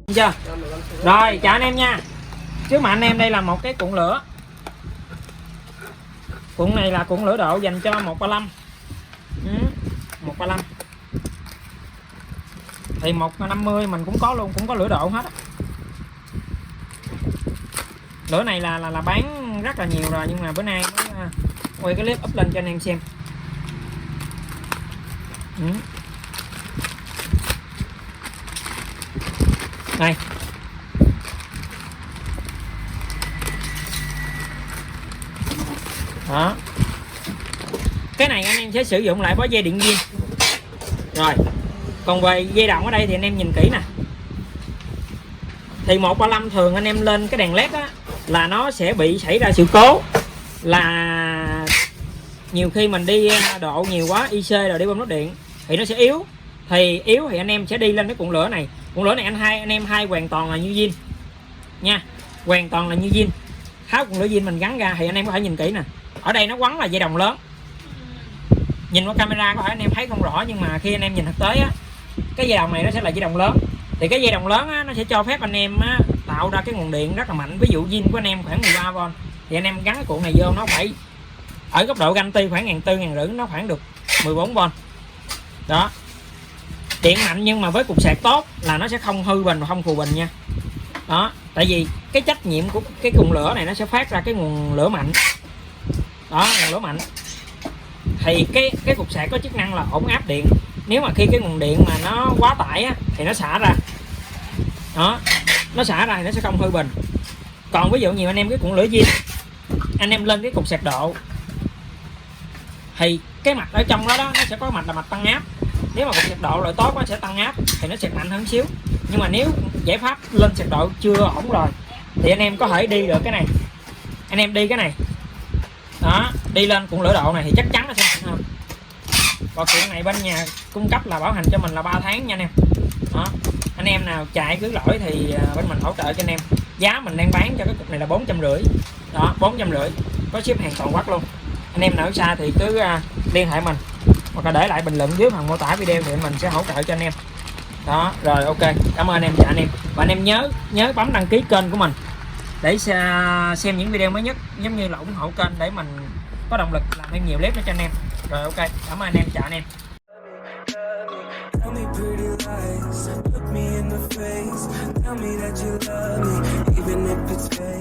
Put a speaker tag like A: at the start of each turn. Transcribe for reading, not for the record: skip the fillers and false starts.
A: chưa? Rồi chào anh em nha. Trước mặt anh em đây là một cái cuộn lửa. Cuộn này là cuộn lửa độ dành cho 135. 135. Thì 150 mình cũng có luôn, cũng có lửa độ hết á. Lửa này là bán rất là nhiều rồi, nhưng mà bữa nay mới quay cái clip up lên cho anh em xem. Đây. Đó. Cái này anh em sẽ sử dụng lại với dây điện viên. Rồi. Còn về dây đồng ở đây thì anh em nhìn kỹ nè. Thì 135 thường anh em lên cái đèn led á là nó sẽ bị xảy ra sự cố là nhiều khi mình đi độ nhiều quá IC rồi đi bơm nút điện thì nó sẽ yếu. Thì yếu thì anh em sẽ đi lên cái cuộn lửa này. Cuộn lửa này anh em hai hoàn toàn là như zin nha, hoàn toàn là như zin. Tháo cuộn lửa zin mình gắn ra thì anh em có thể nhìn kỹ nè. Ở đây nó quấn là dây đồng lớn. Nhìn qua camera có thể anh em thấy không rõ, nhưng mà khi anh em nhìn thực tế á, cái dây đồng này nó sẽ là dây đồng lớn. Thì cái dây đồng lớn á, nó sẽ cho phép anh em á, tạo ra cái nguồn điện rất là mạnh. Ví dụ zin của anh em khoảng 13V thì anh em gắn cái cuộn này vô nó phải ở góc độ gantry khoảng 1.400, 1.500 nó khoảng được 14V. Đó. Điện mạnh nhưng mà với cục sạc tốt là nó sẽ không hư bình và không phù bình nha. Đó, tại vì cái trách nhiệm của cái cuộn lửa này nó sẽ phát ra cái nguồn lửa mạnh. Đó, nguồn lửa mạnh. Thì cái cục sạc có chức năng là ổn áp điện. Nếu mà khi cái nguồn điện mà nó quá tải á, thì nó xả ra. Đó, nó xả ra thì nó sẽ không hư bình. Còn ví dụ nhiều anh em cái cuộn lửa zin, anh em lên cái cục sạc độ thì cái mặt ở trong đó, nó sẽ có mặt là mặt tăng áp. Nếu mà cục sạc độ loại tốt nó sẽ tăng áp thì nó sạc mạnh hơn xíu. Nhưng mà nếu giải pháp lên sạc độ chưa ổn rồi thì anh em có thể đi được cái này. Anh em đi cái này. Đó, đi lên cuộn lửa độ này thì chắc chắn nó sẽ mạnh hơn. Và cuộn này bên nhà cung cấp là bảo hành cho mình là 3 tháng nha anh em. Đó, anh em nào chạy cứ lỗi thì bên mình hỗ trợ cho anh em. Giá mình đang bán cho cái cục này là 450. Đó, 450, có ship hàng toàn quốc luôn. Anh em nào ở xa thì cứ liên hệ mình hoặc là để lại bình luận dưới phần mô tả video thì mình sẽ hỗ trợ cho anh em. Đó, rồi ok, cảm ơn anh em, chào anh em. Và anh em nhớ bấm đăng ký kênh của mình để xem những video mới nhất, giống như là ủng hộ kênh để mình có động lực làm thêm nhiều clip nữa cho anh em. Rồi ok, cảm ơn anh em, chào anh em.
B: Tell me pretty lies, look me in the face, tell me that you love me, even if it's fake.